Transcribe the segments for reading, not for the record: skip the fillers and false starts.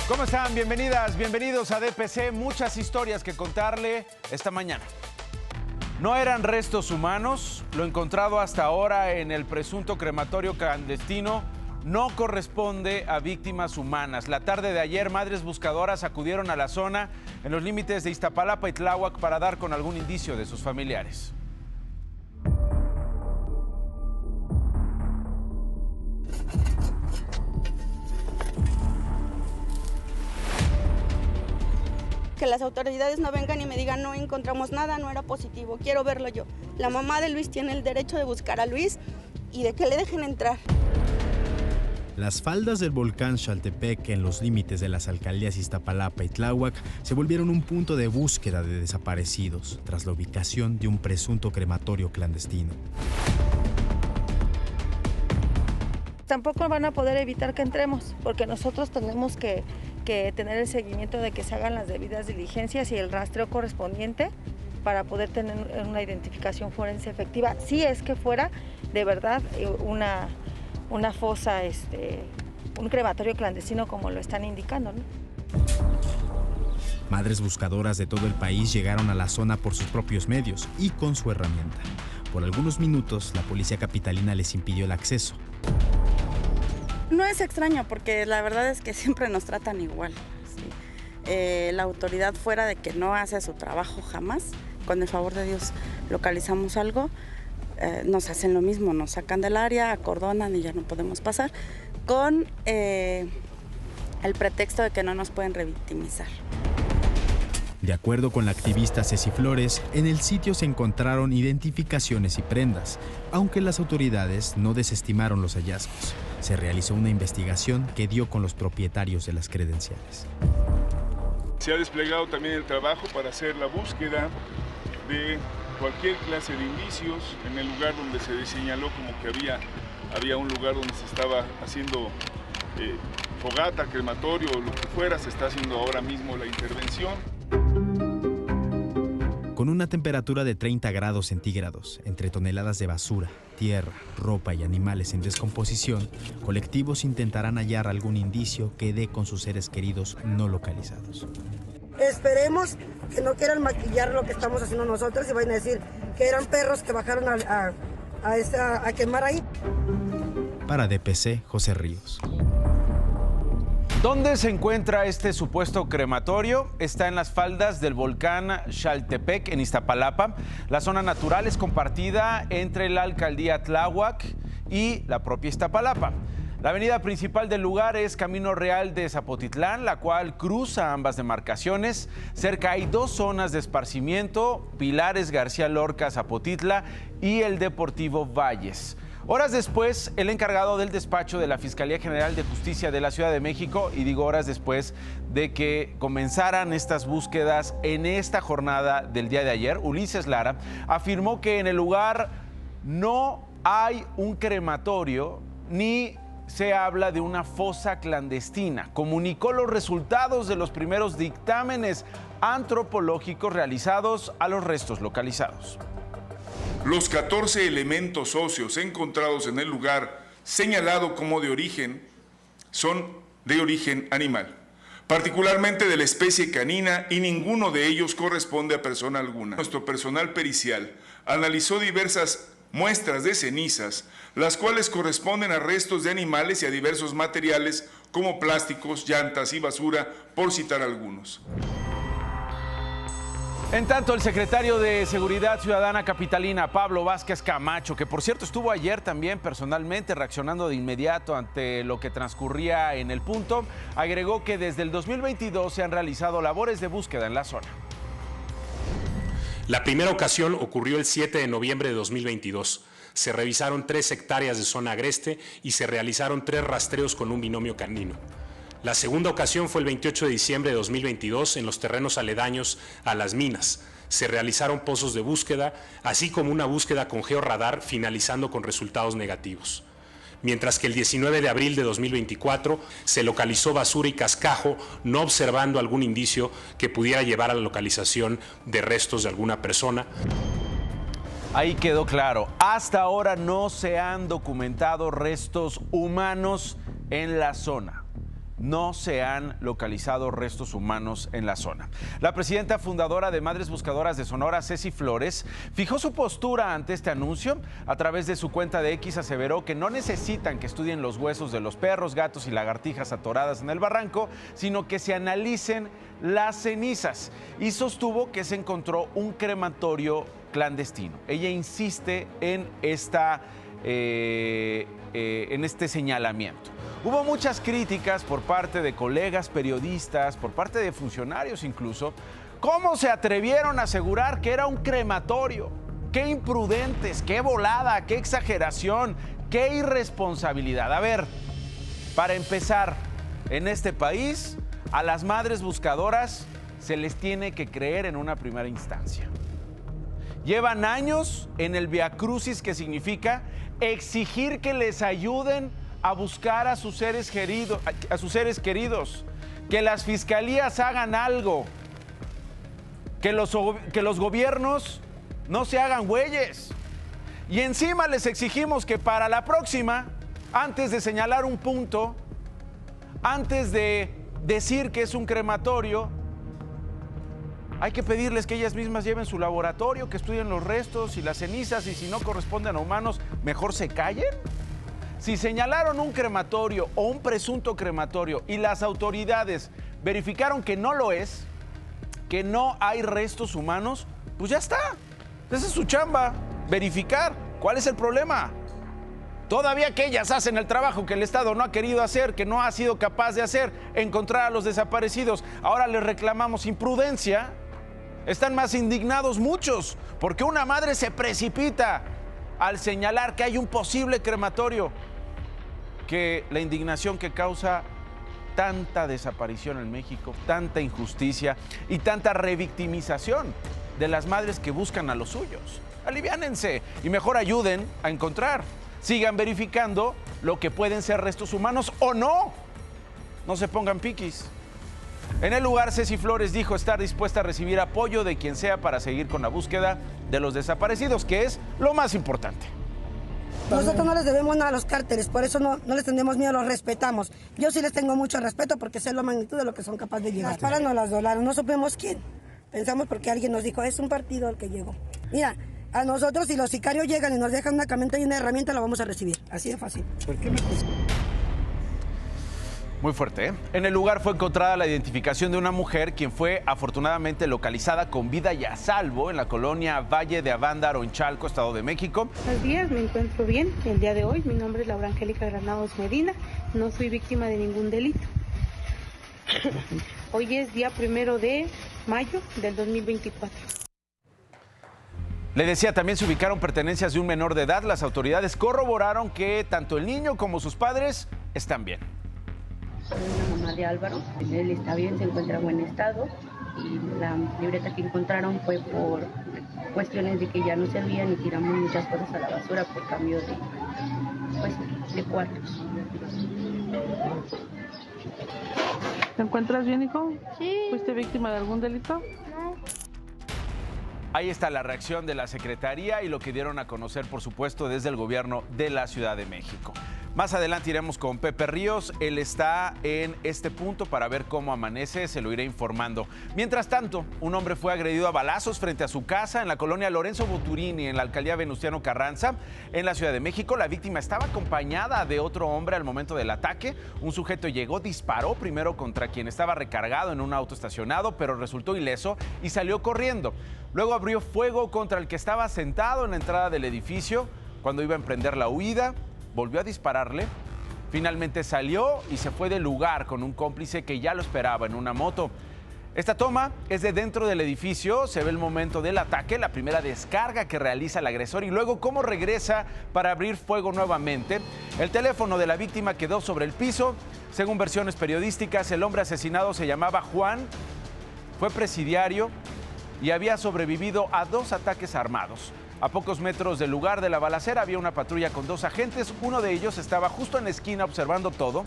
¿Cómo están? Bienvenidas, bienvenidos a DPC. Muchas historias que contarle esta mañana. No eran restos humanos. Lo encontrado hasta ahora en el presunto crematorio clandestino no corresponde a víctimas humanas. La tarde de ayer, madres buscadoras acudieron a la zona en los límites de Iztapalapa y Tláhuac para dar con algún indicio de sus familiares. Que las autoridades no vengan y me digan no encontramos nada, no era positivo, quiero verlo yo. La mamá de Luis tiene el derecho de buscar a Luis y de que le dejen entrar. Las faldas del volcán Xaltepec en los límites de las alcaldías Iztapalapa y Tláhuac se volvieron un punto de búsqueda de desaparecidos tras la ubicación de un presunto crematorio clandestino. Tampoco van a poder evitar que entremos, porque nosotros tenemos que tener el seguimiento de que se hagan las debidas diligencias y el rastreo correspondiente para poder tener una identificación forense efectiva, si es que fuera de verdad una fosa, un crematorio clandestino como lo están indicando, ¿no? Madres buscadoras de todo el país llegaron a la zona por sus propios medios y con su herramienta. Por algunos minutos, la policía capitalina les impidió el acceso. No es extraño porque la verdad es que siempre nos tratan igual. ¿Sí? La autoridad fuera de que no hace su trabajo jamás, con el favor de Dios localizamos algo, nos hacen lo mismo, nos sacan del área, acordonan y ya no podemos pasar, con el pretexto de que no nos pueden revictimizar. De acuerdo con la activista Ceci Flores, en el sitio se encontraron identificaciones y prendas, aunque las autoridades no desestimaron los hallazgos. Se realizó una investigación que dio con los propietarios de las credenciales. Se ha desplegado también el trabajo para hacer la búsqueda de cualquier clase de indicios en el lugar donde se señaló como que había un lugar donde se estaba haciendo fogata, crematorio o lo que fuera. Se está haciendo ahora mismo la intervención. Con una temperatura de 30 grados centígrados, entre toneladas de basura, tierra, ropa y animales en descomposición, colectivos intentarán hallar algún indicio que dé con sus seres queridos no localizados. Esperemos que no quieran maquillar lo que estamos haciendo nosotros y vayan a decir que eran perros que bajaron a quemar ahí. Para DPC, José Ríos. ¿Dónde se encuentra este supuesto crematorio? Está en las faldas del volcán Xaltepec, en Iztapalapa. La zona natural es compartida entre la alcaldía Tláhuac y la propia Iztapalapa. La avenida principal del lugar es Camino Real de Zapotitlán, la cual cruza ambas demarcaciones. Cerca hay dos zonas de esparcimiento, Pilares García Lorca, Zapotitla y el Deportivo Valles. Horas después, el encargado del despacho de la Fiscalía General de Justicia de la Ciudad de México, y digo horas después de que comenzaran estas búsquedas en esta jornada del día de ayer, Ulises Lara, afirmó que en el lugar no hay un crematorio ni se habla de una fosa clandestina. Comunicó los resultados de los primeros dictámenes antropológicos realizados a los restos localizados. Los 14 elementos óseos encontrados en el lugar señalado como de origen son de origen animal, particularmente de la especie canina, y ninguno de ellos corresponde a persona alguna. Nuestro personal pericial analizó diversas muestras de cenizas, las cuales corresponden a restos de animales y a diversos materiales como plásticos, llantas y basura, por citar algunos. En tanto, el secretario de Seguridad Ciudadana capitalina, Pablo Vázquez Camacho, que por cierto estuvo ayer también personalmente reaccionando de inmediato ante lo que transcurría en el punto, agregó que desde el 2022 se han realizado labores de búsqueda en la zona. La primera ocasión ocurrió el 7 de noviembre de 2022. Se revisaron 3 hectáreas de zona agreste y se realizaron 3 rastreos con un binomio canino. La segunda ocasión fue el 28 de diciembre de 2022 en los terrenos aledaños a las minas. Se realizaron pozos de búsqueda, así como una búsqueda con georradar, finalizando con resultados negativos. Mientras que el 19 de abril de 2024 se localizó basura y cascajo, no observando algún indicio que pudiera llevar a la localización de restos de alguna persona. Ahí quedó claro, hasta ahora no se han documentado restos humanos en la zona. no se han localizado restos humanos en la zona. La presidenta fundadora de Madres Buscadoras de Sonora, Ceci Flores, fijó su postura ante este anuncio. A través de su cuenta de X aseveró que no necesitan que estudien los huesos de los perros, gatos y lagartijas atoradas en el barranco, sino que se analicen las cenizas, y sostuvo que se encontró un crematorio clandestino. Ella insiste en este señalamiento. Hubo muchas críticas por parte de colegas periodistas, por parte de funcionarios incluso. ¿Cómo se atrevieron a asegurar que era un crematorio? ¡Qué imprudentes! ¡Qué volada! ¡Qué exageración! ¡Qué irresponsabilidad! A ver, para empezar, en este país, a las madres buscadoras se les tiene que creer en una primera instancia. Llevan años en el viacrucis, que significa exigir que les ayuden a buscar a sus seres queridos, que las fiscalías hagan algo, que los gobiernos no se hagan güeyes. Y encima les exigimos que para la próxima, antes de señalar un punto, antes de decir que es un crematorio, hay que pedirles que ellas mismas lleven su laboratorio, que estudien los restos y las cenizas, y si no corresponden a humanos, mejor se callen. Si señalaron un crematorio o un presunto crematorio y las autoridades verificaron que no lo es, que no hay restos humanos, pues ya está. Esa es su chamba, verificar. ¿Cuál es el problema? Todavía que ellas hacen el trabajo que el Estado no ha querido hacer, que no ha sido capaz de hacer, encontrar a los desaparecidos. Ahora les reclamamos imprudencia. Están más indignados muchos, porque una madre se precipita al señalar que hay un posible crematorio, que la indignación que causa tanta desaparición en México, tanta injusticia y tanta revictimización de las madres que buscan a los suyos. Aliviánense y mejor ayuden a encontrar. Sigan verificando lo que pueden ser restos humanos o no. No se pongan piquis. En el lugar, Ceci Flores dijo estar dispuesta a recibir apoyo de quien sea para seguir con la búsqueda de los desaparecidos, que es lo más importante. Nosotros no les debemos nada a los cárteles, por eso no les tenemos miedo, los respetamos. Yo sí les tengo mucho respeto porque sé la magnitud de lo que son capaces de llegar. Las palas nos las dolaron, no supimos quién. Pensamos porque alguien nos dijo, es un partido el que llegó. Mira, a nosotros si los sicarios llegan y nos dejan una camioneta y una herramienta, la vamos a recibir. Así de fácil. ¿Por qué me juzgan? Muy fuerte, ¿eh? En el lugar fue encontrada la identificación de una mujer, quien fue afortunadamente localizada con vida y a salvo en la colonia Valle de Avándaro, en Chalco, Estado de México. Buenos días, me encuentro bien el día de hoy. Mi nombre es Laura Angélica Granados Medina. No fui víctima de ningún delito. Hoy es día 1 de mayo del 2024. Le decía, también se ubicaron pertenencias de un menor de edad. Las autoridades corroboraron que tanto el niño como sus padres están bien. Soy la mamá de Álvaro, él está bien, se encuentra en buen estado y la libreta que encontraron fue por cuestiones de que ya no servían y tiramos muchas cosas a la basura por cambio de cuartos. ¿Te encuentras bien, hijo? Sí. ¿Fuiste víctima de algún delito? No. Ahí está la reacción de la Secretaría y lo que dieron a conocer, por supuesto, desde el gobierno de la Ciudad de México. Más adelante iremos con Pepe Ríos. Él está en este punto para ver cómo amanece, se lo iré informando. Mientras tanto, un hombre fue agredido a balazos frente a su casa en la colonia Lorenzo Boturini, en la alcaldía Venustiano Carranza, en la Ciudad de México. La víctima estaba acompañada de otro hombre al momento del ataque. Un sujeto llegó, disparó primero contra quien estaba recargado en un auto estacionado, pero resultó ileso y salió corriendo. Luego abrió fuego contra el que estaba sentado en la entrada del edificio. Cuando iba a emprender la huida, volvió a dispararle. Finalmente salió y se fue del lugar con un cómplice que ya lo esperaba en una moto. Esta toma es de dentro del edificio. Se ve el momento del ataque, la primera descarga que realiza el agresor y luego cómo regresa para abrir fuego nuevamente. El teléfono de la víctima quedó sobre el piso. Según versiones periodísticas, el hombre asesinado se llamaba Juan, fue presidiario y había sobrevivido a 2 ataques armados. A pocos metros del lugar de la balacera había una patrulla con 2 agentes. Uno de ellos estaba justo en la esquina observando todo.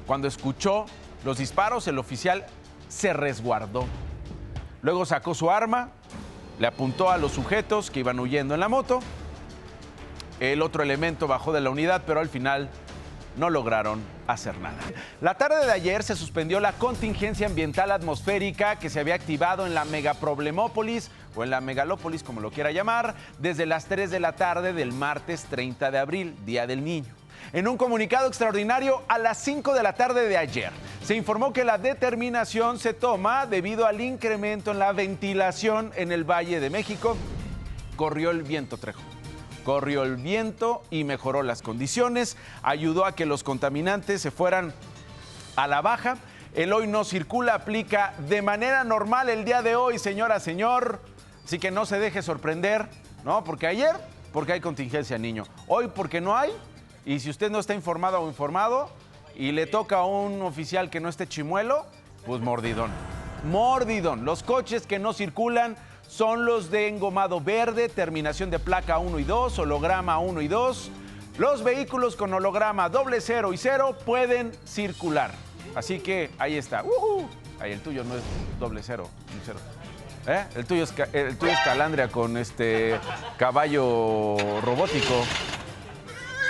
Cuando escuchó los disparos, el oficial se resguardó. Luego sacó su arma, le apuntó a los sujetos que iban huyendo en la moto. El otro elemento bajó de la unidad, pero al final no lograron hacer nada. La tarde de ayer se suspendió la contingencia ambiental atmosférica que se había activado en la megaproblemópolis o en la megalópolis, como lo quiera llamar, desde las 3 de la tarde del martes 30 de abril, Día del Niño. En un comunicado extraordinario a las 5 de la tarde de ayer, se informó que la determinación se toma debido al incremento en la ventilación en el Valle de México. Corrió el viento, Trejo. Corrió el viento y mejoró las condiciones, ayudó a que los contaminantes se fueran a la baja. El hoy no circula aplica de manera normal el día de hoy, señora, señor. Así que no se deje sorprender, ¿no? Porque ayer, porque hay contingencia, niño. Hoy, porque no hay. Y si usted no está informado o informado y le toca a un oficial que no esté chimuelo, pues mordidón. Mordidón. Los coches que no circulan son los de engomado verde, terminación de placa 1 y 2, holograma 1 y 2. Los vehículos con holograma 00 y 0 pueden circular. Así que ahí está. Ahí el tuyo no es 00 ni 0. El tuyo es calandria con caballo robótico.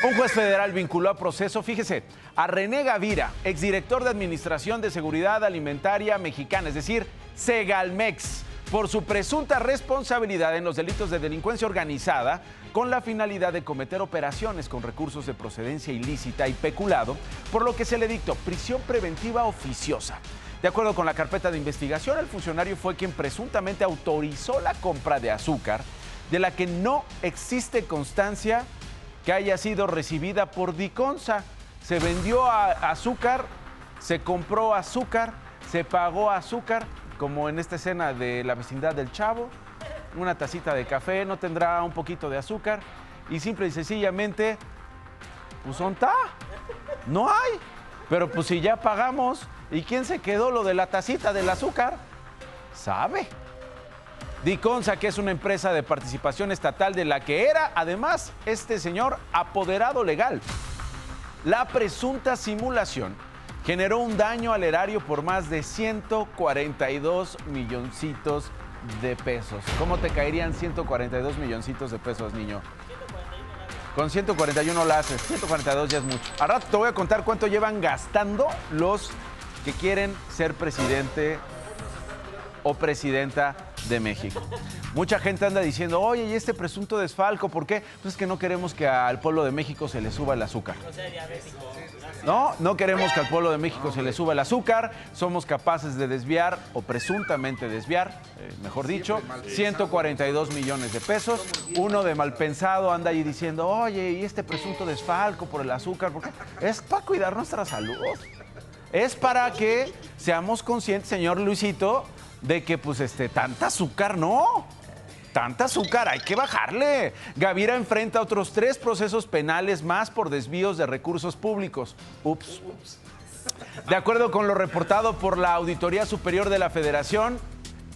Un juez federal vinculó a proceso, fíjese, a René Gavira, exdirector de Administración de Seguridad Alimentaria Mexicana, es decir, Segalmex, por su presunta responsabilidad en los delitos de delincuencia organizada con la finalidad de cometer operaciones con recursos de procedencia ilícita y peculado, por lo que se le dictó prisión preventiva oficiosa. De acuerdo con la carpeta de investigación, el funcionario fue quien presuntamente autorizó la compra de azúcar, de la que no existe constancia que haya sido recibida por Diconsa. Se vendió azúcar, se compró azúcar, se pagó azúcar, como en esta escena de La vecindad del Chavo, una tacita de café, no tendrá un poquito de azúcar, y simple y sencillamente, pues ¿dónde está? No hay, pero pues si ya pagamos, ¿y quién se quedó lo de la tacita del azúcar? ¿Sabe? Diconsa, que es una empresa de participación estatal de la que era, además, este señor apoderado legal. La presunta simulación generó un daño al erario por más de 142 milloncitos de pesos. ¿Cómo te caerían 142 milloncitos de pesos, niño? Con 141 la haces, 142 ya es mucho. Al rato te voy a contar cuánto llevan gastando los que quieren ser presidente o presidenta de México. Mucha gente anda diciendo, oye, ¿y este presunto desfalco? ¿Por qué? Pues es que no queremos que al pueblo de México se le suba el azúcar. No queremos que al pueblo de México se le suba el azúcar. Somos capaces de desviar, o presuntamente desviar, mejor dicho, 142 millones de pesos. Uno de malpensado anda ahí diciendo, oye, ¿y este presunto desfalco por el azúcar? ¿Por qué? Es para cuidar nuestra salud. Es para que seamos conscientes, señor Luisito, de que pues tanta azúcar no, tanta azúcar hay que bajarle. Gavira enfrenta otros 3 procesos penales más por desvíos de recursos públicos. Ups. De acuerdo con lo reportado por la Auditoría Superior de la Federación,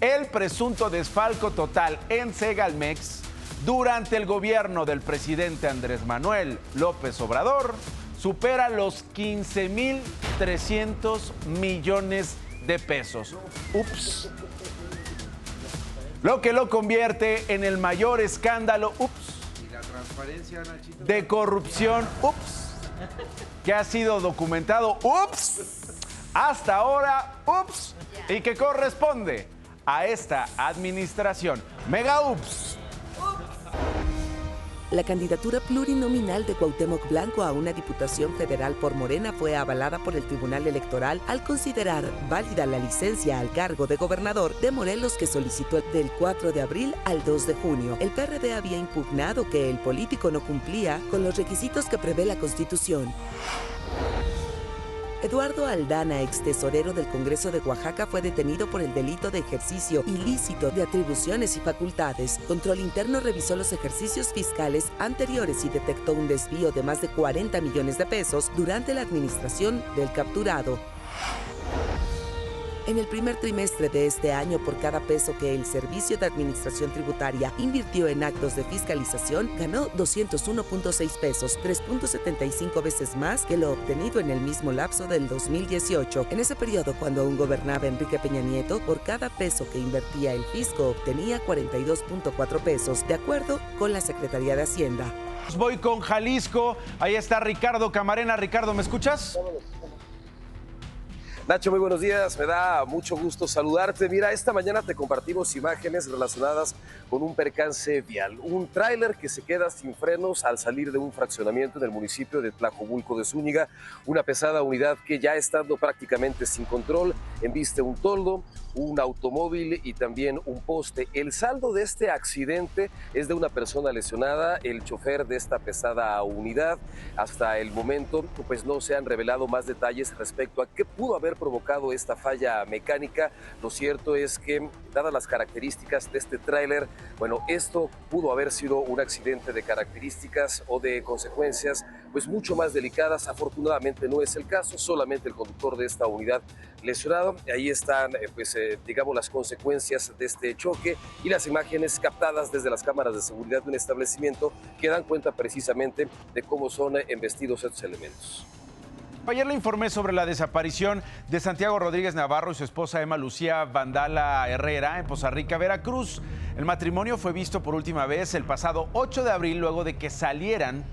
el presunto desfalco total en Segalmex durante el gobierno del presidente Andrés Manuel López Obrador supera los 15,300 millones de pesos. Ups. Lo que lo convierte en el mayor escándalo, de corrupción, que ha sido documentado, hasta ahora, y que corresponde a esta administración. Mega ups. La candidatura plurinominal de Cuauhtémoc Blanco a una diputación federal por Morena fue avalada por el Tribunal Electoral al considerar válida la licencia al cargo de gobernador de Morelos que solicitó del 4 de abril al 2 de junio. El PRD había impugnado que el político no cumplía con los requisitos que prevé la Constitución. Eduardo Aldana, ex tesorero del Congreso de Oaxaca, fue detenido por el delito de ejercicio ilícito de atribuciones y facultades. Control Interno revisó los ejercicios fiscales anteriores y detectó un desvío de más de 40 millones de pesos durante la administración del capturado. En el primer trimestre de este año, por cada peso que el Servicio de Administración Tributaria invirtió en actos de fiscalización, ganó 201.6 pesos, 3.75 veces más que lo obtenido en el mismo lapso del 2018. En ese periodo, cuando aún gobernaba Enrique Peña Nieto, por cada peso que invertía el fisco obtenía 42.4 pesos, de acuerdo con la Secretaría de Hacienda. Voy con Jalisco. Ahí está Ricardo Camarena. Ricardo, ¿me escuchas? Nacho, muy buenos días, me da mucho gusto saludarte. Mira, esta mañana te compartimos imágenes relacionadas con un percance vial. Un tráiler que se queda sin frenos al salir de un fraccionamiento en el municipio de Tlajomulco de Zúñiga. Una pesada unidad que ya estando prácticamente sin control embiste un toldo, un automóvil y también un poste. El saldo de este accidente es de una persona lesionada, el chofer de esta pesada unidad. Hasta el momento, pues no se han revelado más detalles respecto a qué pudo haber provocado esta falla mecánica. Lo cierto es que, dadas las características de este tráiler, bueno, esto pudo haber sido un accidente de características o de consecuencias pues mucho más delicadas. Afortunadamente no es el caso, solamente el conductor de esta unidad lesionado. Ahí están digamos las consecuencias de este choque y las imágenes captadas desde las cámaras de seguridad de un establecimiento que dan cuenta precisamente de cómo son embestidos estos elementos. Ayer le informé sobre la desaparición de Santiago Rodríguez Navarro y su esposa Emma Lucía Vandala Herrera en Poza Rica, Veracruz. El matrimonio fue visto por última vez el pasado 8 de abril luego de que salieran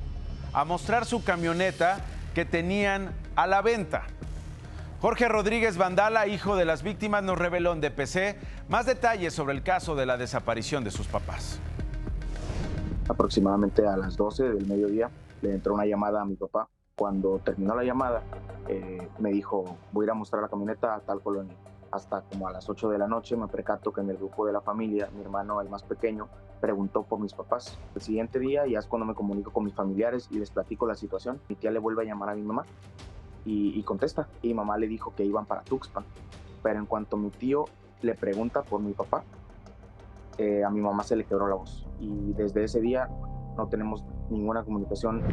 a mostrar su camioneta que tenían a la venta. Jorge Rodríguez Vandala, hijo de las víctimas, nos reveló en DPC más detalles sobre el caso de la desaparición de sus papás. Aproximadamente a las 12 del mediodía le entró una llamada a mi papá. Cuando terminó la llamada, me dijo, voy a ir a mostrar la camioneta a tal colonia. Hasta como a las 8 de la noche me percato que en el grupo de la familia, mi hermano, el más pequeño, preguntó por mis papás. El siguiente día ya es cuando me comunico con mis familiares y les platico la situación. Mi tía le vuelve a llamar a mi mamá y contesta. Y mi mamá le dijo que iban para Tuxpan. Pero en cuanto mi tío le pregunta por mi papá, a mi mamá se le quebró la voz. Y desde ese día no tenemos ninguna comunicación.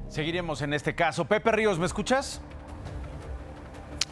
Seguiremos en este caso. Pepe Ríos, ¿me escuchas?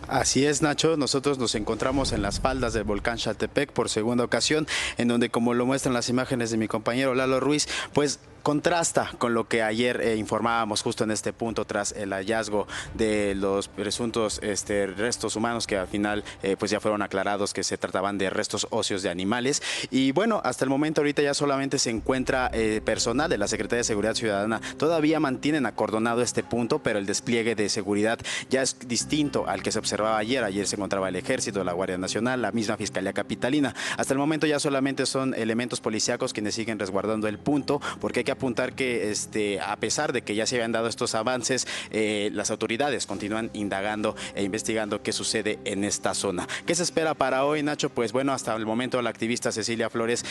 Así es, Nacho, nosotros nos encontramos en las faldas del volcán Xaltepec por segunda ocasión, en donde, como lo muestran las imágenes de mi compañero Lalo Ruiz, pues contrasta con lo que ayer informábamos justo en este punto tras el hallazgo de los presuntos restos humanos que al final pues ya fueron aclarados que se trataban de restos óseos de animales. Y bueno, hasta el momento ahorita ya solamente se encuentra personal de la Secretaría de Seguridad Ciudadana. Todavía mantienen acordonado este punto, pero el despliegue de seguridad ya es distinto al que se observaba ayer. Ayer se encontraba el Ejército, la Guardia Nacional, la misma Fiscalía Capitalina. Hasta el momento ya solamente son elementos policíacos quienes siguen resguardando el punto, porque hay que apuntar que a pesar de que ya se habían dado estos avances, las autoridades continúan indagando e investigando qué sucede en esta zona. ¿Qué se espera para hoy, Nacho? Pues bueno, hasta el momento la activista Cecilia Flores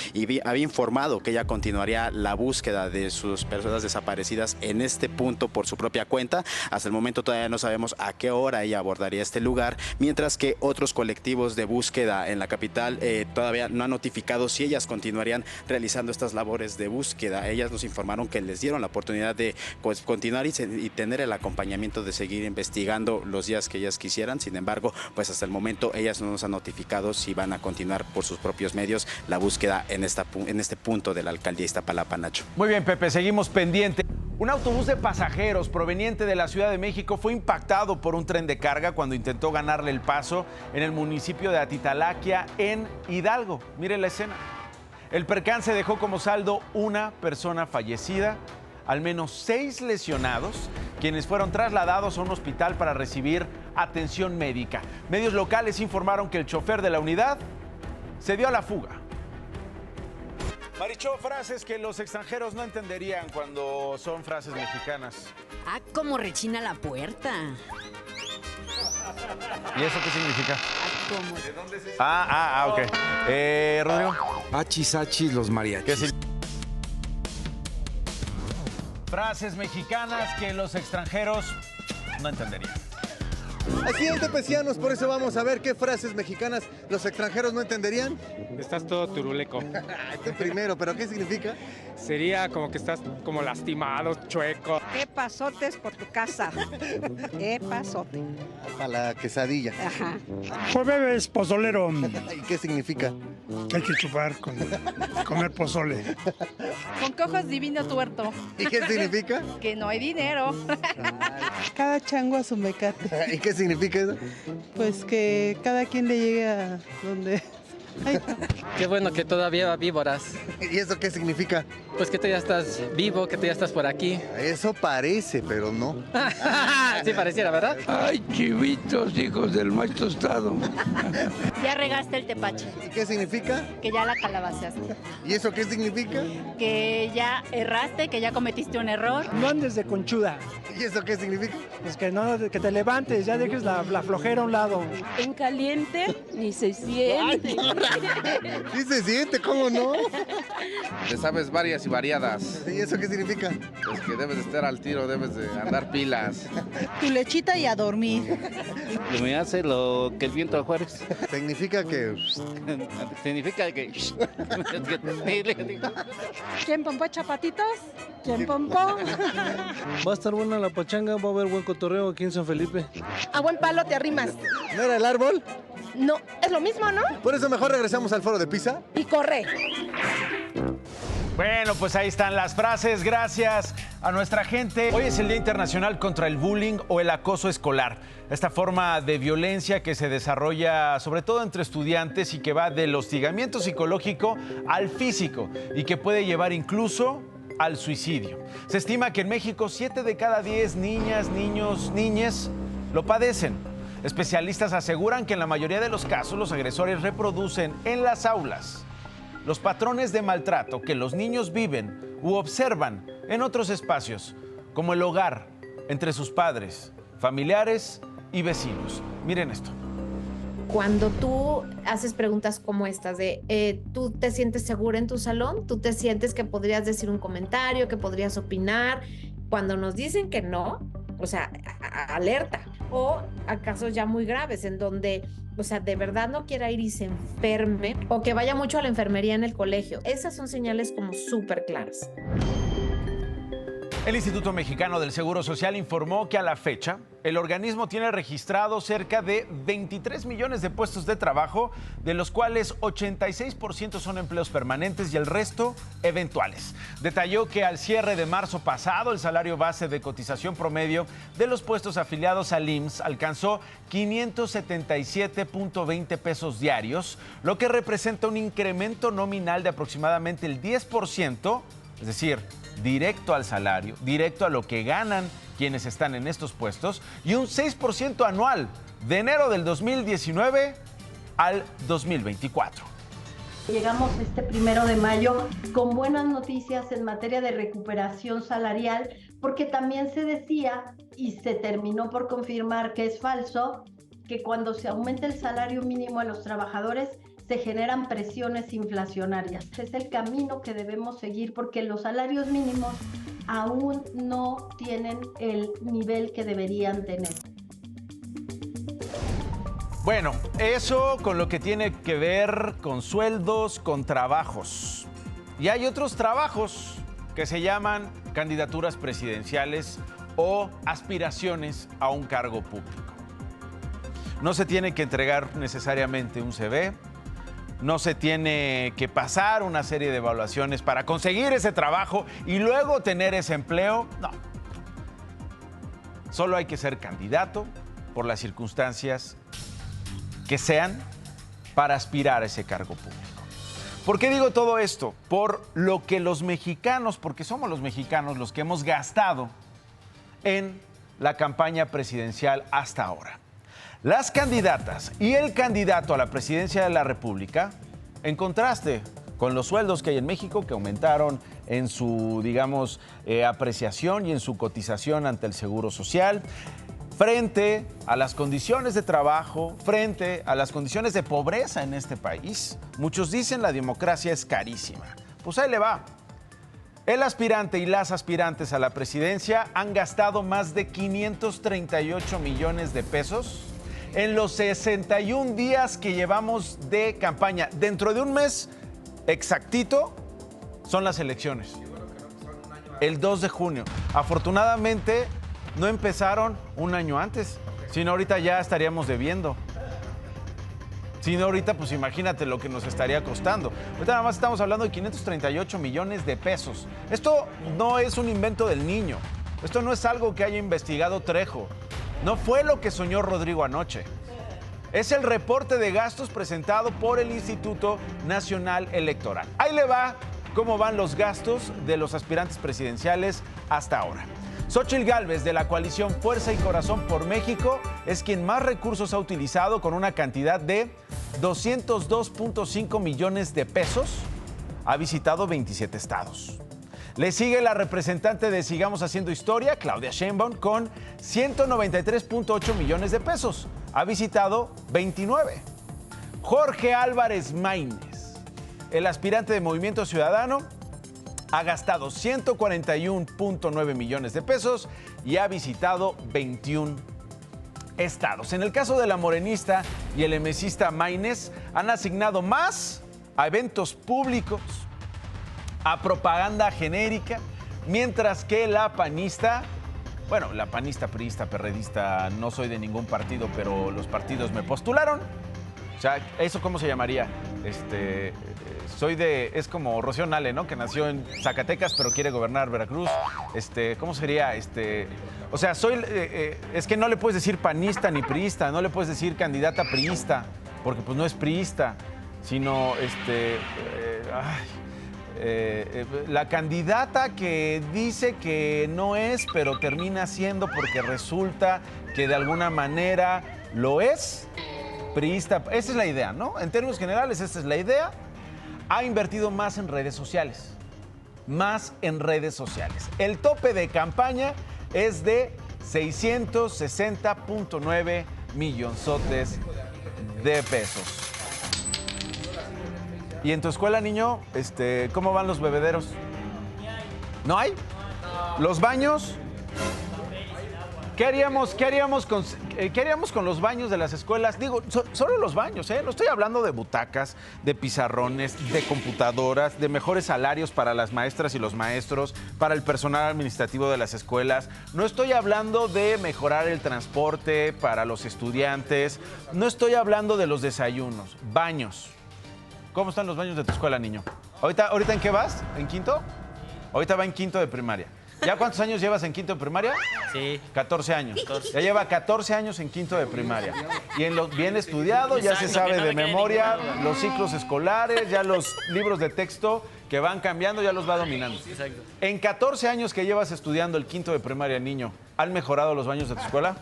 había informado que ella continuaría la búsqueda de sus personas desaparecidas en este punto por su propia cuenta. Hasta el momento todavía no sabemos a qué hora ella abordaría este lugar, mientras que otros colectivos de búsqueda en la capital todavía no han notificado si ellas continuarían realizando estas labores de búsqueda. Ellas nos informaron que les dieron la oportunidad de continuar y tener el acompañamiento de seguir investigando los días que ellas quisieran. Sin embargo, pues hasta el momento ellas no nos han notificado si van a continuar por sus propios medios la búsqueda en este punto de la alcaldía Iztapalapa, Nacho. Muy bien, Pepe, seguimos pendientes. Un autobús de pasajeros proveniente de la Ciudad de México fue impactado por un tren de carga cuando intentó ganarle el paso en el municipio de Atitalaquia, en Hidalgo. Mire la escena. El percance dejó como saldo una persona fallecida, al menos 6 lesionados, quienes fueron trasladados a un hospital para recibir atención médica. Medios locales informaron que el chofer de la unidad se dio a la fuga. Marichó, frases que los extranjeros no entenderían cuando son frases mexicanas. Ah, cómo rechina la puerta. ¿Y eso qué significa? ¿Cómo? ¿De dónde es eso? Ok. Rodrigo. Achis, los mariachis. Frases mexicanas que los extranjeros no entenderían. Así es, tepecianos, por eso vamos a ver qué frases mexicanas los extranjeros no entenderían. Estás todo turuleco. Este primero, ¿pero qué significa? Sería como que estás como lastimado, chueco. ¿Qué pasotes por tu casa? ¿Qué pasote? Para la quesadilla. Ajá. Pues bebes pozolero. ¿Y qué significa? Que hay que chupar con comer pozole. Con qué ojos divino tuerto. ¿Y qué significa? Que no hay dinero. Cada chango a su mecate. ¿Y qué significa eso? Pues que cada quien le llegue a donde Qué bueno que todavía va víboras. ¿Y eso qué significa? Pues que tú ya estás vivo, que tú ya estás por aquí. Eso parece, pero no. Sí pareciera, ¿verdad? Ay, chivitos, hijos del maíz tostado. Ya regaste el tepache. ¿Y qué significa? Que ya la calabaceaste. ¿Y eso qué significa? Que ya erraste, que ya cometiste un error. No andes de conchuda. ¿Y eso qué significa? Pues que no, que te levantes, ya dejes la flojera a un lado. En caliente ni se siente. Sí se siente, ¿cómo no? Te sabes varias y variadas. ¿Y eso qué significa? Pues que debes de estar al tiro, debes de andar pilas. Tu lechita y a dormir. Me hace lo que el viento de Juárez. Significa que... Significa que... ¿Quién pompó chapatitos? ¿Quién pompó? Va a estar buena la pachanga, va a haber buen cotorreo aquí en San Felipe. A buen palo te arrimas. ¿No era el árbol? No, es lo mismo, ¿no? Por eso mejor regresamos al foro de Pisa. Y corre. Bueno, pues ahí están las frases. Gracias a nuestra gente. Hoy es el Día Internacional contra el Bullying o el Acoso Escolar. Esta forma de violencia que se desarrolla sobre todo entre estudiantes y que va del hostigamiento psicológico al físico y que puede llevar incluso al suicidio. Se estima que en México 7 de cada 10 niñas, niños, niñas lo padecen. Especialistas aseguran que en la mayoría de los casos los agresores reproducen en las aulas los patrones de maltrato que los niños viven u observan en otros espacios, como el hogar, entre sus padres, familiares y vecinos. Miren esto. Cuando tú haces preguntas como estas de ¿tú te sientes segura en tu salón? ¿Tú te sientes que podrías decir un comentario, que podrías opinar? Cuando nos dicen que no, o sea, alerta. O a casos ya muy graves en donde, o sea, de verdad no quiera ir y se enferme o que vaya mucho a la enfermería en el colegio. Esas son señales como súper claras. El Instituto Mexicano del Seguro Social informó que a la fecha el organismo tiene registrado cerca de 23 millones de puestos de trabajo, de los cuales 86% son empleos permanentes y el resto eventuales. Detalló que al cierre de marzo pasado el salario base de cotización promedio de los puestos afiliados al IMSS alcanzó 577.20 pesos diarios, lo que representa un incremento nominal de aproximadamente el 10%, es decir, directo al salario, directo a lo que ganan quienes están en estos puestos, y un 6% anual de enero del 2019 al 2024. Llegamos este 1 de mayo con buenas noticias en materia de recuperación salarial, porque también se decía, y se terminó por confirmar que es falso, que cuando se aumenta el salario mínimo a los trabajadores, se generan presiones inflacionarias. Es el camino que debemos seguir porque los salarios mínimos aún no tienen el nivel que deberían tener. Bueno, eso con lo que tiene que ver con sueldos, con trabajos. Y hay otros trabajos que se llaman candidaturas presidenciales o aspiraciones a un cargo público. No se tiene que entregar necesariamente un CV, no se tiene que pasar una serie de evaluaciones para conseguir ese trabajo y luego tener ese empleo. No. Solo hay que ser candidato por las circunstancias que sean para aspirar a ese cargo público. ¿Por qué digo todo esto? Por lo que los mexicanos, porque somos los mexicanos los que hemos gastado en la campaña presidencial hasta ahora. Las candidatas y el candidato a la presidencia de la República, en contraste con los sueldos que hay en México, que aumentaron en su, digamos, apreciación y en su cotización ante el Seguro Social, frente a las condiciones de trabajo, frente a las condiciones de pobreza en este país. Muchos dicen la democracia es carísima. Pues ahí le va. El aspirante y las aspirantes a la presidencia han gastado más de 538 millones de pesos en los 61 días que llevamos de campaña. Dentro de un mes exactito son las elecciones. El 2 de junio. Afortunadamente no empezaron un año antes, sino ahorita ya estaríamos debiendo. Si no, ahorita, pues imagínate lo que nos estaría costando. Ahorita nada más estamos hablando de 538 millones de pesos. Esto no es un invento del niño. Esto no es algo que haya investigado Trejo. No fue lo que soñó Rodrigo anoche. Es el reporte de gastos presentado por el Instituto Nacional Electoral. Ahí le va cómo van los gastos de los aspirantes presidenciales hasta ahora. Xóchitl Gálvez, de la coalición Fuerza y Corazón por México, es quien más recursos ha utilizado, con una cantidad de 202.5 millones de pesos. Ha visitado 27 estados. Le sigue la representante de Sigamos Haciendo Historia, Claudia Sheinbaum, con 193.8 millones de pesos. Ha visitado 29. Jorge Álvarez Maínez, el aspirante de Movimiento Ciudadano, ha gastado 141.9 millones de pesos y ha visitado 21 estados. En el caso de la morenista y el emesista Maínez, han asignado más a eventos públicos, a propaganda genérica, mientras que la panista, bueno, la panista, priista, perredista, no soy de ningún partido, pero los partidos me postularon. O sea, ¿eso cómo se llamaría? Es como Rocío Nale, ¿no? Que nació en Zacatecas, pero quiere gobernar Veracruz. ¿Cómo sería? O sea, es que no le puedes decir panista ni priista, no le puedes decir candidata priista, porque pues no es priista, sino, la candidata que dice que no es, pero termina siendo porque resulta que de alguna manera lo es. Priista, esa es la idea, ¿no? En términos generales, esa es la idea. Ha invertido más en redes sociales. Más en redes sociales. El tope de campaña es de 660.9 millonzotes de pesos. ¿Y en tu escuela, niño, cómo van los bebederos? ¿No hay? ¿Los baños? ¿Qué haríamos con los baños de las escuelas? Digo, solo los baños, ¿eh? No estoy hablando de butacas, de pizarrones, de computadoras, de mejores salarios para las maestras y los maestros, para el personal administrativo de las escuelas. No estoy hablando de mejorar el transporte para los estudiantes. No estoy hablando de los desayunos. Baños. ¿Cómo están los baños de tu escuela, niño? ¿Ahorita en qué vas? ¿En quinto? Ahorita va en quinto de primaria. ¿Ya cuántos años llevas en quinto de primaria? Sí. 14 años. Ya lleva 14 años en quinto de primaria. Y bien estudiado, ya se sabe de memoria los ciclos escolares, ya los libros de texto que van cambiando, ya los va dominando. Exacto. En 14 años que llevas estudiando el quinto de primaria, niño, ¿han mejorado los baños de tu escuela?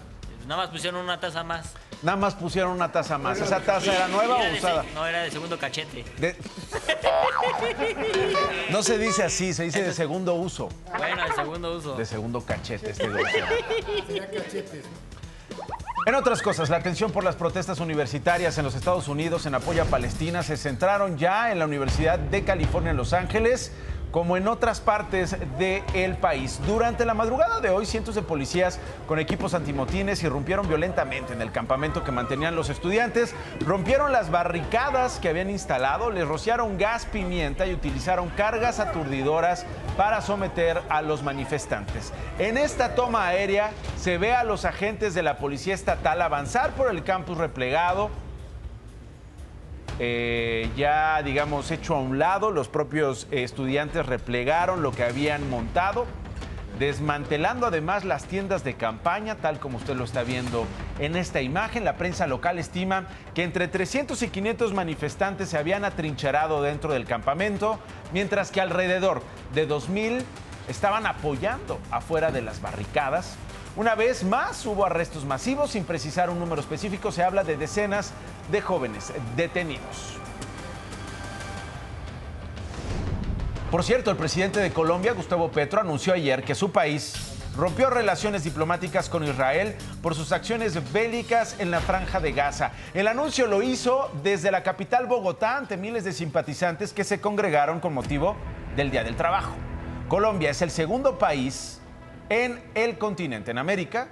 Nada más pusieron una taza más. Nada más pusieron una taza más. ¿Esa taza era nueva o usada? No, era de segundo cachete. No se dice así, se dice de segundo uso. Bueno, de segundo uso. De segundo cachete, En otras cosas, la atención por las protestas universitarias en los Estados Unidos en apoyo a Palestina se centraron ya en la Universidad de California en Los Ángeles, como en otras partes del país. Durante la madrugada de hoy, cientos de policías con equipos antimotines irrumpieron violentamente en el campamento que mantenían los estudiantes, rompieron las barricadas que habían instalado, les rociaron gas pimienta y utilizaron cargas aturdidoras para someter a los manifestantes. En esta toma aérea se ve a los agentes de la Policía Estatal avanzar por el campus replegado, ya, digamos, hecho a un lado. Los propios estudiantes replegaron lo que habían montado, desmantelando además las tiendas de campaña, tal como usted lo está viendo en esta imagen. La prensa local estima que entre 300 y 500 manifestantes se habían atrincherado dentro del campamento, mientras que alrededor de 2,000 estaban apoyando afuera de las barricadas. Una vez más, hubo arrestos masivos. Sin precisar un número específico, se habla de decenas de jóvenes detenidos. Por cierto, el presidente de Colombia, Gustavo Petro, anunció ayer que su país rompió relaciones diplomáticas con Israel por sus acciones bélicas en la Franja de Gaza. El anuncio lo hizo desde la capital Bogotá ante miles de simpatizantes que se congregaron con motivo del Día del Trabajo. Colombia es el segundo país en el continente, en América,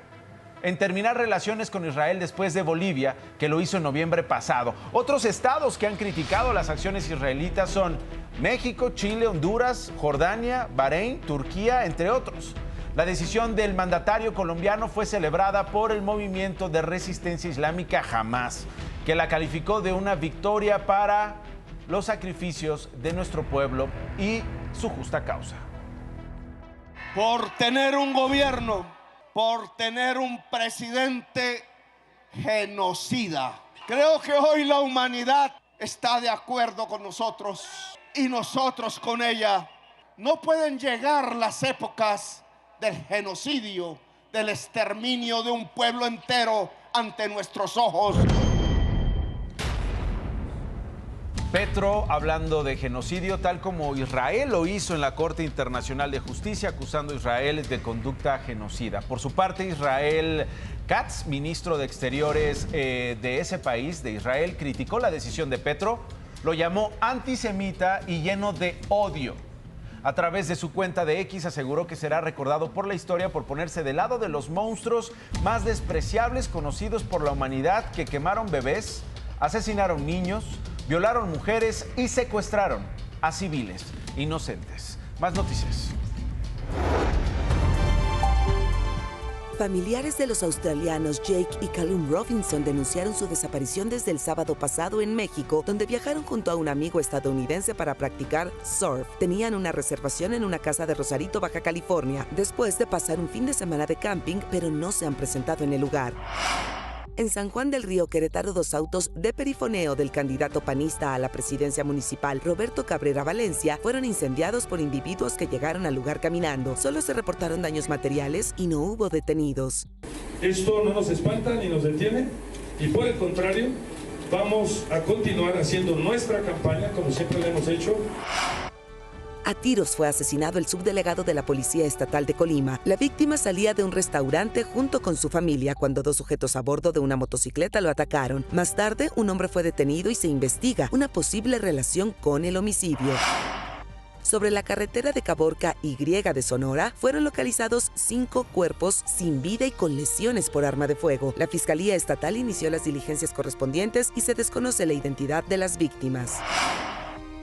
en terminar relaciones con Israel después de Bolivia, que lo hizo en noviembre pasado. Otros estados que han criticado las acciones israelitas son México, Chile, Honduras, Jordania, Bahrein, Turquía, entre otros. La decisión del mandatario colombiano fue celebrada por el movimiento de resistencia islámica Hamás, que la calificó de una victoria para los sacrificios de nuestro pueblo y su justa causa. Por tener un gobierno, por tener un presidente genocida. Creo que hoy la humanidad está de acuerdo con nosotros y nosotros con ella. No pueden llegar las épocas del genocidio, del exterminio de un pueblo entero ante nuestros ojos. Petro hablando de genocidio, tal como Israel lo hizo en la Corte Internacional de Justicia, acusando a Israel de conducta genocida. Por su parte, Israel Katz, ministro de Exteriores de ese país, de Israel, criticó la decisión de Petro, lo llamó antisemita y lleno de odio. A través de su cuenta de X aseguró que será recordado por la historia por ponerse del lado de los monstruos más despreciables conocidos por la humanidad, que quemaron bebés, asesinaron niños, violaron mujeres y secuestraron a civiles inocentes. Más noticias. Familiares de los australianos Jake y Callum Robinson denunciaron su desaparición desde el sábado pasado en México, donde viajaron junto a un amigo estadounidense para practicar surf. Tenían una reservación en una casa de Rosarito, Baja California, después de pasar un fin de semana de camping, pero no se han presentado en el lugar. En San Juan del Río, Querétaro, 2 autos de perifoneo del candidato panista a la presidencia municipal, Roberto Cabrera Valencia, fueron incendiados por individuos que llegaron al lugar caminando. Solo se reportaron daños materiales y no hubo detenidos. Esto no nos espanta ni nos detiene, y por el contrario, vamos a continuar haciendo nuestra campaña como siempre la hemos hecho. A tiros fue asesinado el subdelegado de la Policía Estatal de Colima. La víctima salía de un restaurante junto con su familia cuando 2 sujetos a bordo de una motocicleta lo atacaron. Más tarde, un hombre fue detenido y se investiga una posible relación con el homicidio. Sobre la carretera de Caborca Y de Sonora, fueron localizados 5 cuerpos sin vida y con lesiones por arma de fuego. La Fiscalía Estatal inició las diligencias correspondientes y se desconoce la identidad de las víctimas.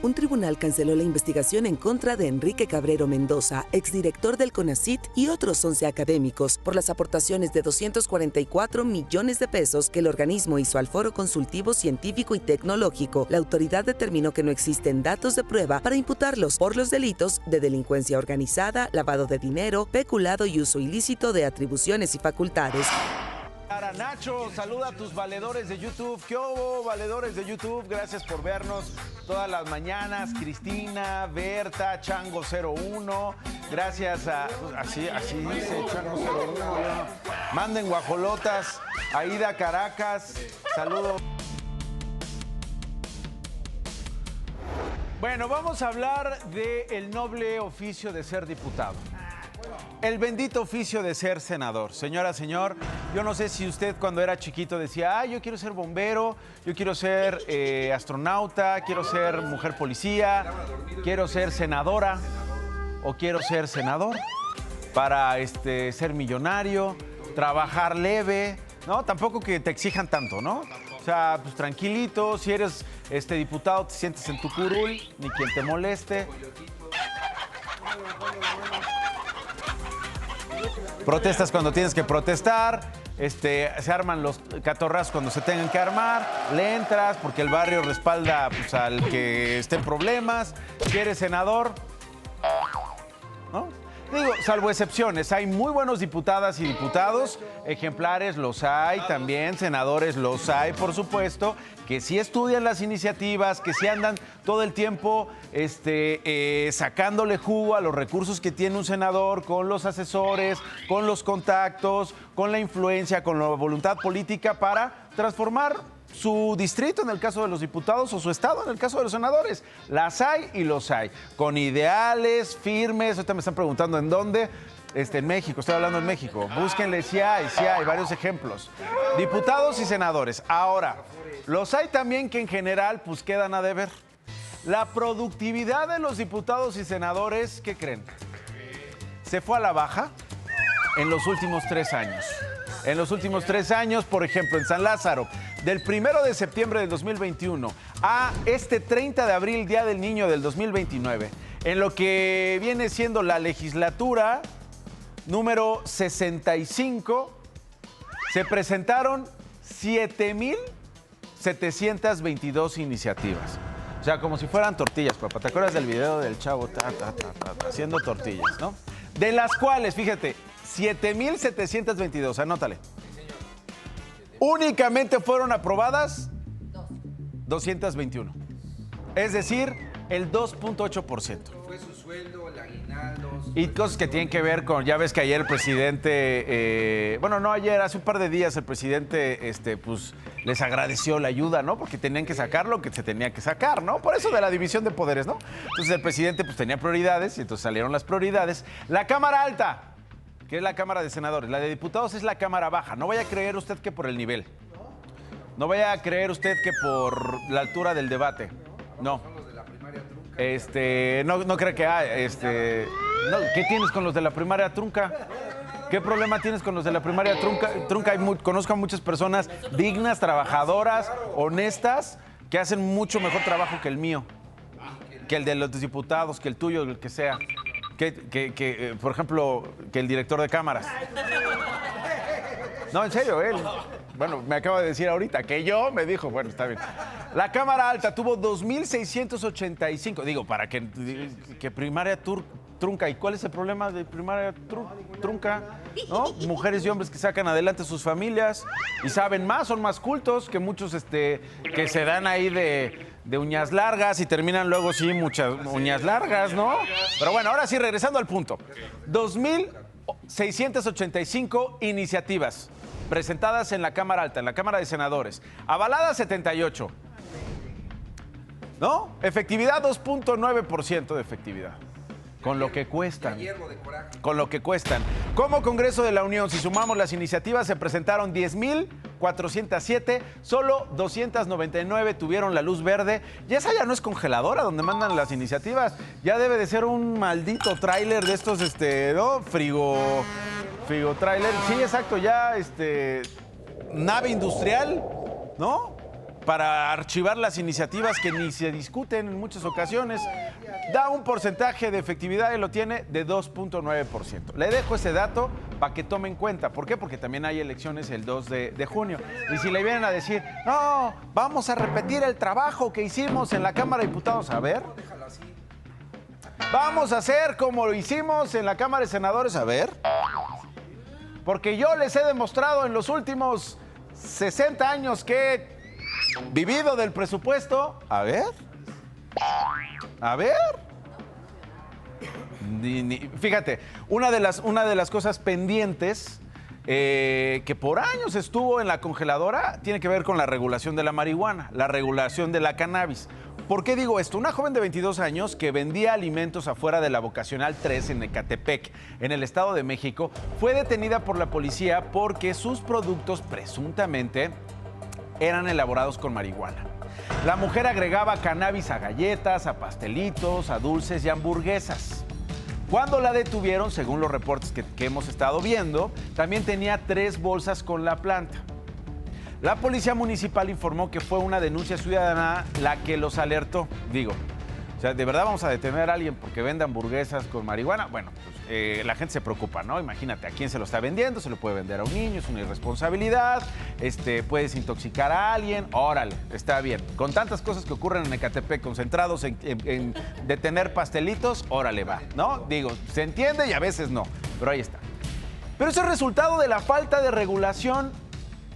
Un tribunal canceló la investigación en contra de Enrique Cabrero Mendoza, exdirector del CONACYT, y otros 11 académicos por las aportaciones de 244 millones de pesos que el organismo hizo al Foro Consultivo Científico y Tecnológico. La autoridad determinó que no existen datos de prueba para imputarlos por los delitos de delincuencia organizada, lavado de dinero, peculado y uso ilícito de atribuciones y facultades. Nacho, saluda a tus valedores de YouTube. ¿Qué hubo, valedores de YouTube? Gracias por vernos todas las mañanas. Cristina, Berta, Chango01. Gracias a... Así dice Chango01. Manden guajolotas. Aida Caracas. Saludo. Bueno, vamos a hablar del noble oficio de ser diputado. El bendito oficio de ser senador. Señora, señor, yo no sé si usted cuando era chiquito decía, yo quiero ser bombero, yo quiero ser astronauta, quiero ser mujer policía, quiero ser senadora o quiero ser senador para ser millonario, trabajar leve, ¿no? Tampoco que te exijan tanto, ¿no? O sea, pues tranquilito, si eres diputado te sientes en tu curul, ni quien te moleste. Protestas cuando tienes que protestar, se arman los catorrazos cuando se tengan que armar, le entras porque el barrio respalda pues, al que esté en problemas. Si eres senador, ¿no? Digo, salvo excepciones, hay muy buenos diputadas y diputados, ejemplares los hay también, senadores los hay, por supuesto, que sí estudian las iniciativas, que sí andan todo el tiempo sacándole jugo a los recursos que tiene un senador, con los asesores, con los contactos, con la influencia, con la voluntad política para transformar su distrito en el caso de los diputados o su estado en el caso de los senadores. Las hay y los hay, con ideales firmes. Ahorita me están preguntando en dónde. En México, estoy hablando en México. Búsquenle, sí hay varios ejemplos. Diputados y senadores. Ahora, los hay también que en general pues quedan a deber. La productividad de los diputados y senadores, ¿qué creen? Se fue a la baja en los últimos 3 años. En los últimos 3 años, por ejemplo, en San Lázaro, del 1 de septiembre del 2021 a 30 de abril, Día del Niño del 2029, en lo que viene siendo la legislatura número 65, se presentaron 7,722 iniciativas. O sea, como si fueran tortillas, papá. ¿Te acuerdas del video del chavo haciendo tortillas, no? De las cuales, fíjate, 7,722, anótale. Únicamente fueron aprobadas 221. Es decir, el 2.8%. Fue su sueldo, el aguinaldo. Y cosas que tienen que ver con, ya ves que ayer el presidente, bueno, no ayer, hace un par de días el presidente, pues les agradeció la ayuda, ¿no? Porque tenían que sacar lo que se tenía que sacar, ¿no? Por eso de la división de poderes, ¿no? Entonces el presidente pues tenía prioridades y entonces salieron las prioridades. La Cámara Alta, que es la Cámara de Senadores, la de Diputados es la Cámara Baja. No vaya a creer usted que por el nivel. No vaya a creer usted que por la altura del debate. No. No creo que no, ¿qué tienes con los de la primaria trunca? ¿Qué problema tienes con los de la primaria trunca? Conozco a muchas personas dignas, trabajadoras, honestas, que hacen mucho mejor trabajo que el mío, que el de los diputados, que el tuyo, el que sea. Por ejemplo, que el director de cámaras. No, en serio, él. Bueno, me acaba de decir ahorita que yo me dijo, bueno, está bien. La Cámara Alta tuvo 2,685. Digo, para que primaria trunca. ¿Y cuál es el problema de primaria trunca? ¿No? Mujeres y hombres que sacan adelante sus familias y saben más, son más cultos que muchos que se dan ahí de uñas largas y terminan luego sí muchas uñas largas, ¿no? Pero bueno, ahora sí, regresando al punto. 2,685 iniciativas presentadas en la Cámara Alta, en la Cámara de Senadores. Avaladas 78. ¿No? Efectividad 2.9% de efectividad. Con lo que cuestan. Con lo que cuestan. Como Congreso de la Unión, si sumamos las iniciativas, se presentaron 10,407, solo 299 tuvieron la luz verde. Y esa ya no es congeladora donde mandan las iniciativas. Ya debe de ser un maldito tráiler de estos, ¿no? Frigo tráiler. Sí, exacto, ya, nave industrial, ¿no? Para archivar las iniciativas que ni se discuten en muchas ocasiones. Da un porcentaje de efectividad y lo tiene de 2.9%. Le dejo ese dato para que tome en cuenta. ¿Por qué? Porque también hay elecciones el 2 de junio. Y si le vienen a decir, no, vamos a repetir el trabajo que hicimos en la Cámara de Diputados, a ver. Vamos a hacer como lo hicimos en la Cámara de Senadores, a ver. Porque yo les he demostrado en los últimos 60 años que he vivido del presupuesto. A ver. Fíjate, una de las cosas pendientes que por años estuvo en la congeladora tiene que ver con la regulación de la marihuana, la regulación de la cannabis. ¿Por qué digo esto? Una joven de 22 años que vendía alimentos afuera de la Vocacional 3 en Ecatepec, en el Estado de México, fue detenida por la policía porque sus productos presuntamente eran elaborados con marihuana. La mujer agregaba cannabis a galletas, a pastelitos, a dulces y hamburguesas. Cuando la detuvieron, según los reportes que hemos estado viendo, también tenía 3 bolsas con la planta. La policía municipal informó que fue una denuncia ciudadana la que los alertó. Digo, o sea, ¿de verdad vamos a detener a alguien porque vende hamburguesas con marihuana? Bueno, pues la gente se preocupa, ¿no? Imagínate, ¿a quién se lo está vendiendo? Se lo puede vender a un niño, es una irresponsabilidad, puedes intoxicar a alguien, órale, está bien. Con tantas cosas que ocurren en Ecatepec, concentrados en detener pastelitos, órale va, ¿no? Digo, se entiende y a veces no, pero ahí está. Pero eso es resultado de la falta de regulación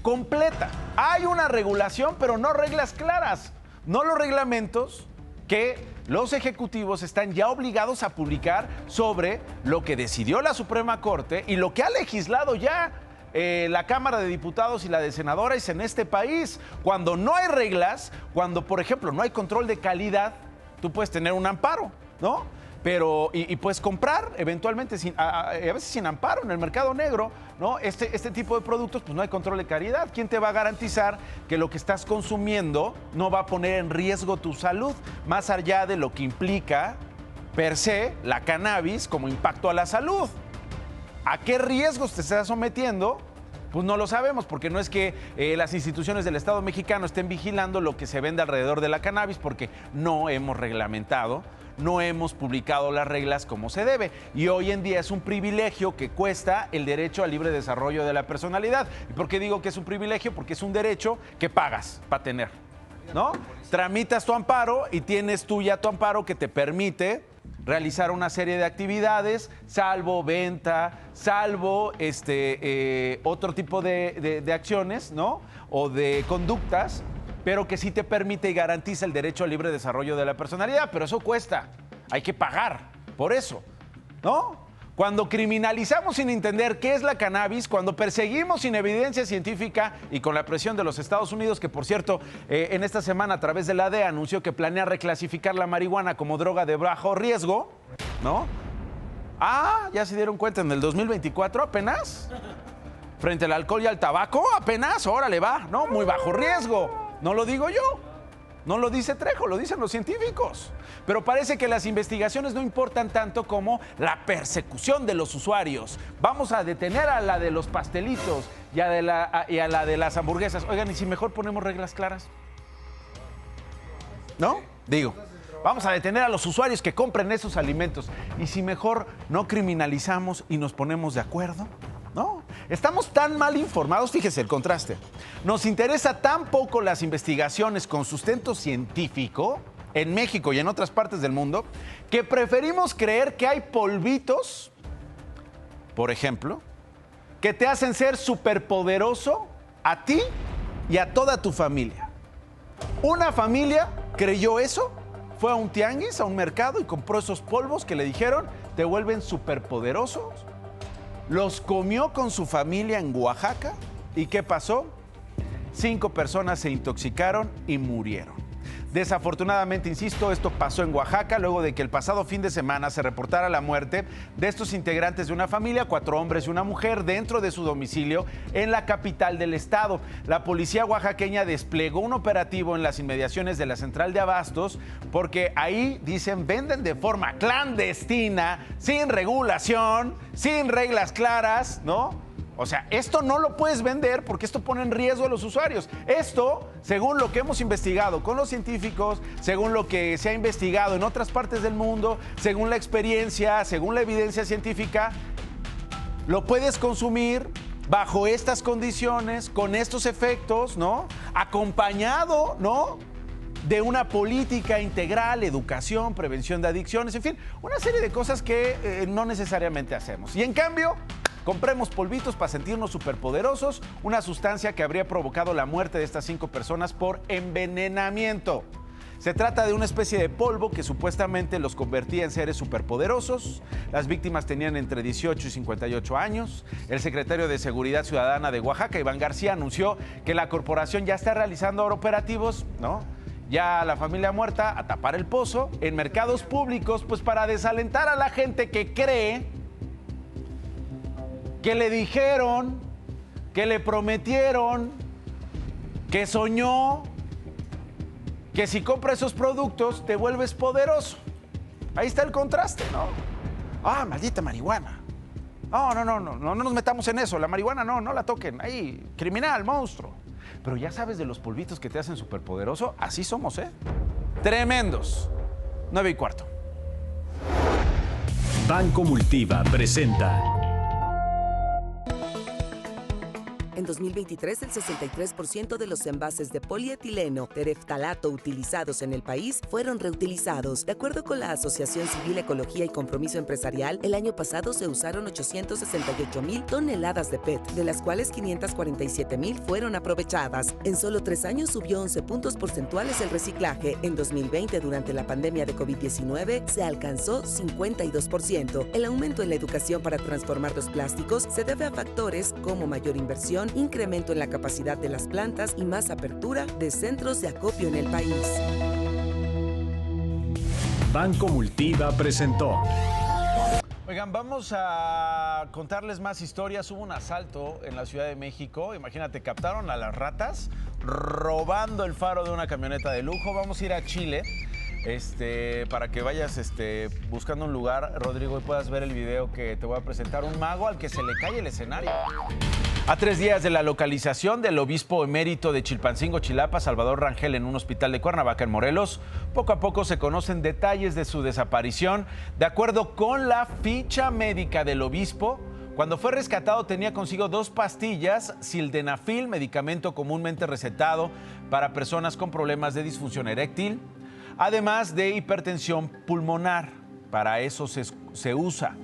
completa. Hay una regulación, pero no reglas claras, no los reglamentos que los ejecutivos están ya obligados a publicar sobre lo que decidió la Suprema Corte y lo que ha legislado ya la Cámara de Diputados y la de Senadores en este país. Cuando no hay reglas, cuando, por ejemplo, no hay control de calidad, tú puedes tener un amparo, ¿no? Pero, y puedes comprar eventualmente, a veces sin amparo, en el mercado negro, ¿no? Este tipo de productos, pues no hay control de calidad. ¿Quién te va a garantizar que lo que estás consumiendo no va a poner en riesgo tu salud? Más allá de lo que implica, per se, la cannabis como impacto a la salud. ¿A qué riesgos te estás sometiendo? Pues no lo sabemos, porque no es que las instituciones del Estado mexicano estén vigilando lo que se vende alrededor de la cannabis, porque no hemos reglamentado, no hemos publicado las reglas como se debe. Y hoy en día es un privilegio que cuesta el derecho al libre desarrollo de la personalidad. ¿Y por qué digo que es un privilegio? Porque es un derecho que pagas para tener, ¿no? Tramitas tu amparo y tienes tú ya tu amparo que te permite realizar una serie de actividades, salvo venta, salvo otro tipo de acciones, ¿no? O de conductas pero que sí te permite y garantiza el derecho al libre desarrollo de la personalidad, pero eso cuesta, hay que pagar por eso, ¿no? Cuando criminalizamos sin entender qué es la cannabis, cuando perseguimos sin evidencia científica y con la presión de los Estados Unidos, que por cierto, en esta semana a través de la DEA anunció que planea reclasificar la marihuana como droga de bajo riesgo, ¿no? Ah, ya se dieron cuenta, en el 2024 apenas, frente al alcohol y al tabaco, apenas, órale va, ¿no? Muy bajo riesgo, no lo digo yo. No lo dice Trejo, lo dicen los científicos. Pero parece que las investigaciones no importan tanto como la persecución de los usuarios. Vamos a detener a la de los pastelitos y a la de las hamburguesas. Oigan, ¿y si mejor ponemos reglas claras? ¿No? Digo, vamos a detener a los usuarios que compren esos alimentos. ¿Y si mejor no criminalizamos y nos ponemos de acuerdo? ¿No? Estamos tan mal informados, fíjese el contraste. Nos interesa tan poco las investigaciones con sustento científico en México y en otras partes del mundo que preferimos creer que hay polvitos, por ejemplo, que te hacen ser superpoderoso a ti y a toda tu familia. Una familia creyó eso, fue a un tianguis, a un mercado y compró esos polvos que le dijeron te vuelven superpoderosos. Los comió con su familia en Oaxaca. ¿Y qué pasó? 5 personas se intoxicaron y murieron. Desafortunadamente, insisto, esto pasó en Oaxaca luego de que el pasado fin de semana se reportara la muerte de estos integrantes de una familia, 4 hombres y una mujer, dentro de su domicilio en la capital del estado. La policía oaxaqueña desplegó un operativo en las inmediaciones de la central de abastos porque ahí, dicen, venden de forma clandestina, sin regulación, sin reglas claras, ¿no? O sea, esto no lo puedes vender porque esto pone en riesgo a los usuarios. Esto, según lo que hemos investigado con los científicos, según lo que se ha investigado en otras partes del mundo, según la experiencia, según la evidencia científica, lo puedes consumir bajo estas condiciones, con estos efectos, ¿no? Acompañado, ¿no?, de una política integral, educación, prevención de adicciones, en fin, una serie de cosas que no necesariamente hacemos. Y en cambio, compremos polvitos para sentirnos superpoderosos, una sustancia que habría provocado la muerte de estas 5 personas por envenenamiento. Se trata de una especie de polvo que supuestamente los convertía en seres superpoderosos. Las víctimas tenían entre 18 y 58 años. El secretario de Seguridad Ciudadana de Oaxaca, Iván García, anunció que la corporación ya está realizando operativos, ¿no?, ya la familia muerta, a tapar el pozo en mercados públicos, pues para desalentar a la gente que cree, que le dijeron, que le prometieron, que soñó, que si compra esos productos te vuelves poderoso. Ahí está el contraste, ¿no? Ah, maldita marihuana. No nos metamos en eso. La marihuana no la toquen. Ahí, criminal, monstruo. Pero ya sabes de los polvitos que te hacen superpoderoso, así somos, ¿eh? Tremendos. 9:15. Banco Multiva presenta. En 2023, el 63% de los envases de polietileno tereftalato utilizados en el país fueron reutilizados. De acuerdo con la Asociación Civil Ecología y Compromiso Empresarial, el año pasado se usaron 868,000 toneladas de PET, de las cuales 547,000 fueron aprovechadas. En solo 3 años subió 11 puntos porcentuales el reciclaje. En 2020, durante la pandemia de COVID-19, se alcanzó 52%. El aumento en la educación para transformar los plásticos se debe a factores como mayor inversión, incremento en la capacidad de las plantas y más apertura de centros de acopio en el país. Banco Multiva presentó. Oigan, vamos a contarles más historias. Hubo un asalto en la Ciudad de México. Imagínate, captaron a las ratas robando el faro de una camioneta de lujo. Vamos a ir a Chile. Para que vayas buscando un lugar, Rodrigo, y puedas ver el video que te voy a presentar. Un mago al que se le cae el escenario. A 3 días de la localización del obispo emérito de Chilpancingo, Chilapa, Salvador Rangel, en un hospital de Cuernavaca, en Morelos, poco a poco se conocen detalles de su desaparición. De acuerdo con la ficha médica del obispo, cuando fue rescatado tenía consigo 2 pastillas sildenafil, medicamento comúnmente recetado para personas con problemas de disfunción eréctil, además de hipertensión pulmonar. Para eso se usa.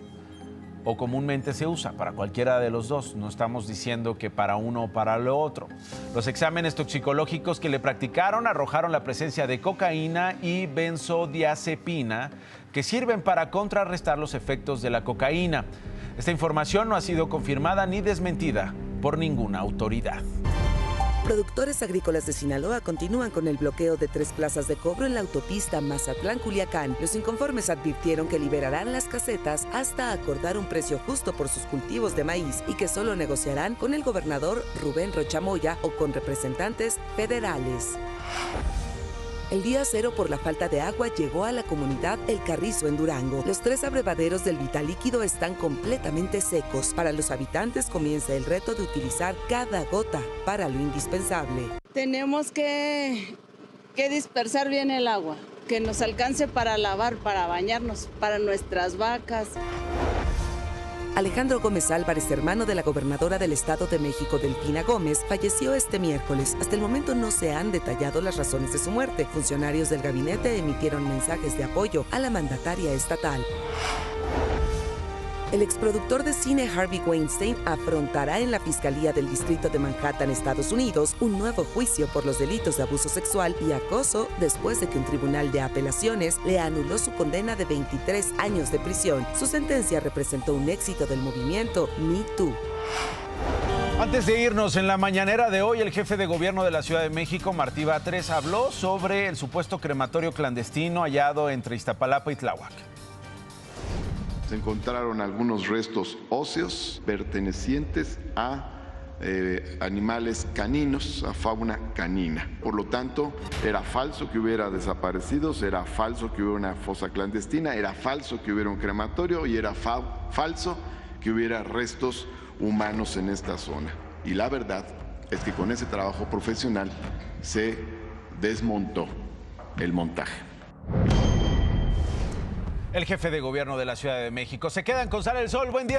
o comúnmente se usa para cualquiera de los dos. No estamos diciendo que para uno o para lo otro. Los exámenes toxicológicos que le practicaron arrojaron la presencia de cocaína y benzodiazepina, que sirven para contrarrestar los efectos de la cocaína. Esta información no ha sido confirmada ni desmentida por ninguna autoridad. Productores agrícolas de Sinaloa continúan con el bloqueo de 3 plazas de cobro en la autopista Mazatlán-Culiacán. Los inconformes advirtieron que liberarán las casetas hasta acordar un precio justo por sus cultivos de maíz y que solo negociarán con el gobernador Rubén Rocha Moya o con representantes federales. El día cero por la falta de agua llegó a la comunidad El Carrizo en Durango. Los 3 abrevaderos del vital líquido están completamente secos. Para los habitantes comienza el reto de utilizar cada gota para lo indispensable. Tenemos que dispersar bien el agua, que nos alcance para lavar, para bañarnos, para nuestras vacas. Alejandro Gómez Álvarez, hermano de la gobernadora del Estado de México, Delfina Gómez, falleció este miércoles. Hasta el momento no se han detallado las razones de su muerte. Funcionarios del gabinete emitieron mensajes de apoyo a la mandataria estatal. El exproductor de cine Harvey Weinstein afrontará en la Fiscalía del Distrito de Manhattan, Estados Unidos, un nuevo juicio por los delitos de abuso sexual y acoso después de que un tribunal de apelaciones le anuló su condena de 23 años de prisión. Su sentencia representó un éxito del movimiento Me Too. Antes de irnos, en la mañanera de hoy, el jefe de gobierno de la Ciudad de México, Martí Batres, habló sobre el supuesto crematorio clandestino hallado entre Iztapalapa y Tláhuac. Se encontraron algunos restos óseos pertenecientes a animales caninos, a fauna canina. Por lo tanto, era falso que hubiera desaparecidos, era falso que hubiera una fosa clandestina, era falso que hubiera un crematorio y era falso que hubiera restos humanos en esta zona. Y la verdad es que con ese trabajo profesional se desmontó el montaje. El jefe de gobierno de la Ciudad de México. Se quedan con Sale el Sol. Buen día.